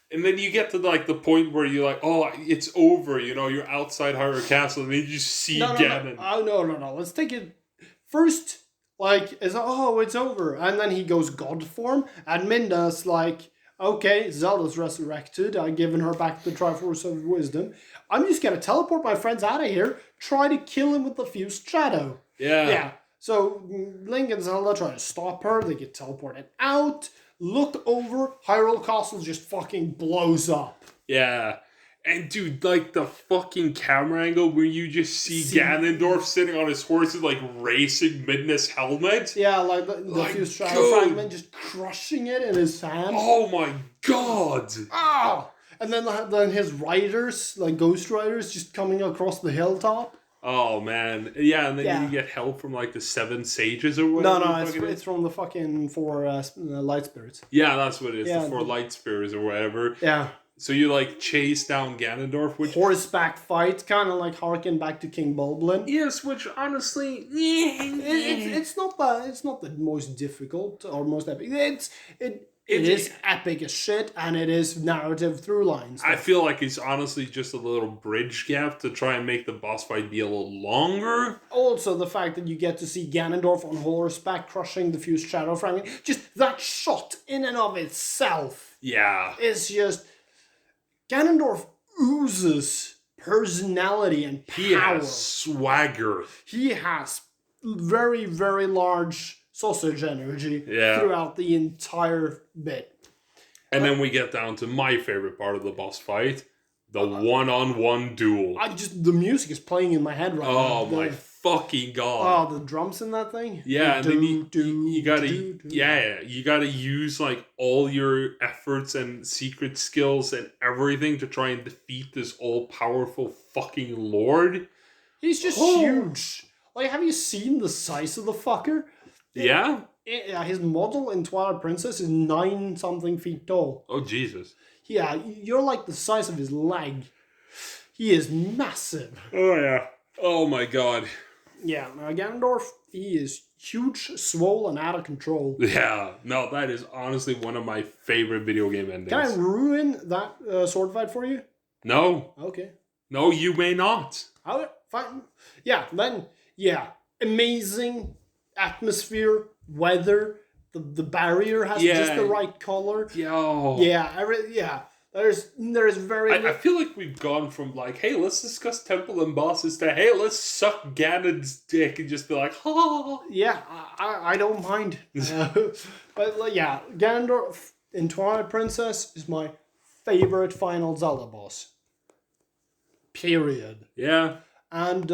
And then you get to, like, the point where you're like, oh, it's over, you know, you're outside Hyrule Castle, and then you just see Ganon. No. Let's take it first, like, it's over. And then he goes God form, and Minda's like, okay, Zelda's resurrected, I've given her back the Triforce of Wisdom. I'm just gonna teleport my friends out of here, try to kill him with the Fused Shadow. Yeah. So, Link and Zelda try to stop her, they get teleported out. Look over, Hyrule Castle just fucking blows up. Yeah. And dude, like the fucking camera angle where you just see Ganondorf sitting on his horse and like racing Midna's helmet. Yeah, like the Fused Shadow fragment just crushing it in his hand. Oh my god! Ah! And then his riders, like Ghost Riders, just coming across the hilltop. Oh man, yeah, and then you get help from like the 7 sages or whatever. No, it's from the fucking 4 light spirits. Yeah, that's what it is. The 4 light spirits or whatever. Yeah. So you like chase down Ganondorf, which horseback fight, kind of like harken back to King Bulblin. Yes, which honestly, it's not the most difficult or most epic. It is epic as shit, and it is narrative through lines. I feel like it's honestly just a little bridge gap to try and make the boss fight be a little longer. Also, the fact that you get to see Ganondorf on horseback crushing the Fused Shadow fragment, just that shot in and of itself. Yeah. It's just... Ganondorf oozes personality and power. He has swagger. He has very, very large sausage energy throughout the entire bit. And then we get down to my favorite part of the boss fight, the one-on-one duel. The music is playing in my head right now. Oh my fucking god. Oh, the drums in that thing? Yeah, and then you gotta use like all your efforts and secret skills and everything to try and defeat this all-powerful fucking lord. He's just huge. Like, have you seen the size of the fucker? Yeah? His model in Twilight Princess is 9-something feet tall. Oh, Jesus. Yeah, you're like the size of his leg. He is massive. Oh, yeah. Oh, my God. Yeah, now Ganondorf, he is huge, swole, and out of control. Yeah, no, that is honestly one of my favorite video game endings. Can I ruin that sword fight for you? No. Okay. No, you may not. Fine. Yeah, then, amazing atmosphere, weather, the barrier has just the right color. There's very... I feel like we've gone from like, hey, let's discuss temple and bosses to, hey, let's suck Ganon's dick and just be like, ha. Yeah, I don't mind. But yeah, Ganondorf in Twilight Princess is my favorite final Zelda boss. Period. Yeah. And,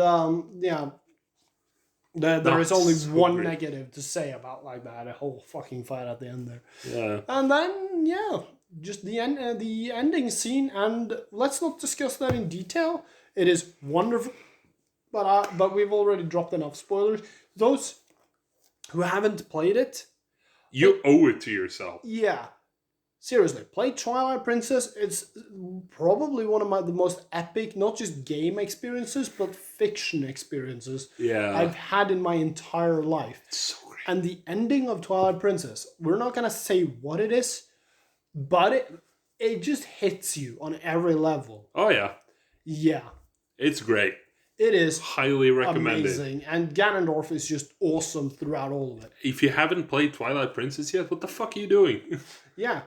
There is That's only so one great. negative to say about like that. A whole fucking fight at the end there. Yeah. And then, yeah, just the ending scene, and let's not discuss that in detail. It is wonderful, but we've already dropped enough spoilers. Those who haven't played it, You owe it to yourself. yeah, seriously, play Twilight Princess. It's probably one of the most epic, not just game experiences, but fiction experiences Yeah. I've had in my entire life. It's so great. And the ending of Twilight Princess, we're not gonna say what it is, but it just hits you on every level. Oh, yeah. Yeah, It's great. it is Highly recommended. amazing, and Ganondorf is just awesome throughout all of it. If you haven't played Twilight Princess yet, what the fuck are you doing? Yeah,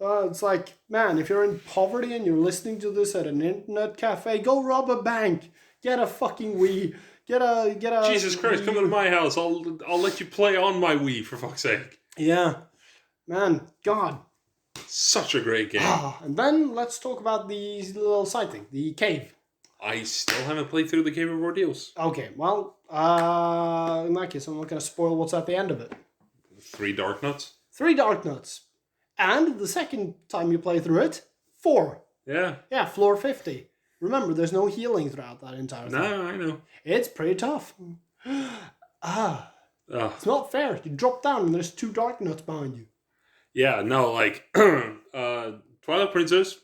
it's like, man, if you're in poverty and you're listening to this at an internet cafe, go rob a bank, get a fucking Wii, get a Jesus Christ, come Wii. to my house. I'll let you play on my Wii, for fuck's sake. Yeah, man, God. Such a great game. And then let's talk about the little side thing, the cave. I still haven't played through the Cave of Ordeals. Okay, well, in that case, I'm not going to spoil what's at the end of it. 3 Dark Nuts. 3 Dark Nuts. And the second time you play through it, 4. Yeah. Yeah, floor 50. Remember, there's no healing throughout that entire thing. No, I know. It's pretty tough. It's not fair. You drop down and there's 2 Dark Nuts behind you. Yeah, no, like, Twilight Princess,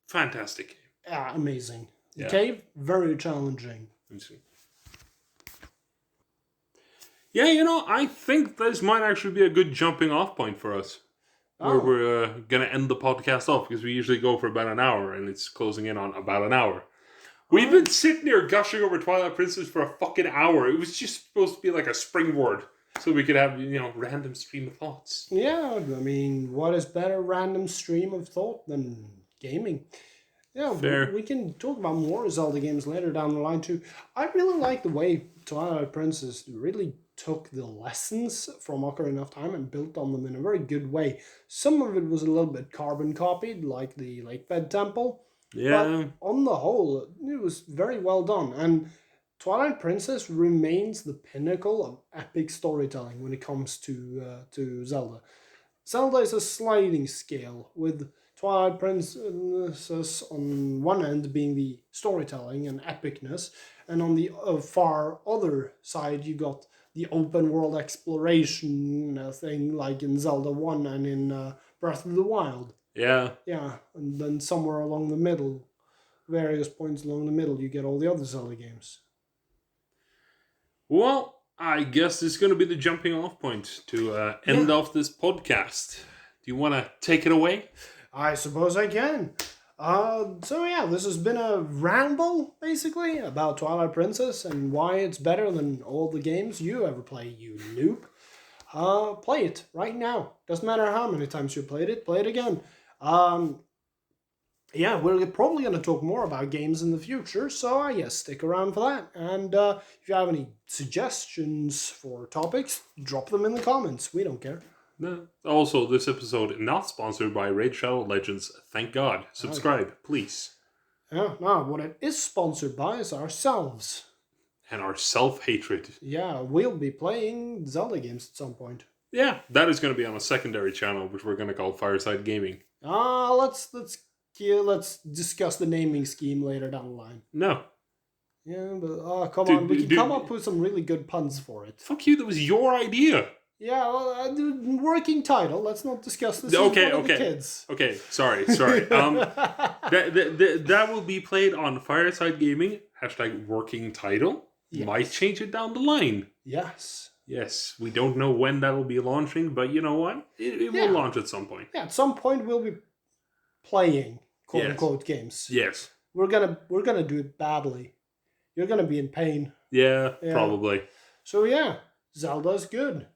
fantastic game. Yeah, amazing. The Yeah. cave, very challenging. Yeah, you know, I think this might actually be a good jumping off point for us. Where we're going to end the podcast off, because we usually go for about an hour, and it's closing in on about an hour. We've been sitting here gushing over Twilight Princess for a fucking hour. It was just supposed to be like a springboard, so we could have, you know, random stream of thoughts. Yeah, I mean, what is better random stream of thought than gaming? Yeah, Fair. we can talk about more Zelda games later down the line too. I really like the way Twilight Princess really took the lessons from Ocarina of Time and built on them in a very good way. Some of it was a little bit carbon copied, like the Lakebed Temple. Yeah. But on the whole, it was very well done. And Twilight Princess remains the pinnacle of epic storytelling when it comes to Zelda. Zelda is a sliding scale, with Twilight Princess on one end being the storytelling and epicness, and on the far other side you got the open world exploration thing, like in Zelda 1 and in Breath of the Wild. Yeah. Yeah, and then somewhere along the middle, various points along the middle, you get all the other Zelda games. Well, I guess this is going to be the jumping off point to end off this podcast. Do you want to take it away? I suppose I can. So yeah, this has been a ramble, basically, about Twilight Princess and why it's better than all the games you ever play, you noob. Play it right now. Doesn't matter how many times you played it, play it again. Yeah, we're probably going to talk more about games in the future, so yes, stick around for that. And if you have any suggestions for topics, drop them in the comments. We don't care. No. Also, this episode not sponsored by Raid Shadow Legends. Thank God. Subscribe, please. Yeah, no, what it is sponsored by is ourselves. And our self-hatred. Yeah, we'll be playing Zelda games at some point. Yeah, that is going to be on a secondary channel, which we're going to call Fireside Gaming. Let's discuss the naming scheme later down the line. No. Yeah, but come on, we can come up with some really good puns for it. Fuck you, that was your idea. Yeah, well, working title. Let's not discuss this. Okay, in front of okay. The kids. Okay, sorry. That will be played on Fireside Gaming. # working title. Yes. Might change it down the line. Yes. Yes, we don't know when that will be launching, but you know what? It will launch at some point. Yeah, at some point we'll be playing quote unquote games. Yes. We're gonna do it badly. You're gonna be in pain. Yeah, probably. So yeah, Zelda's good.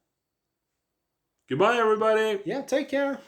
Goodbye, everybody. Yeah, take care.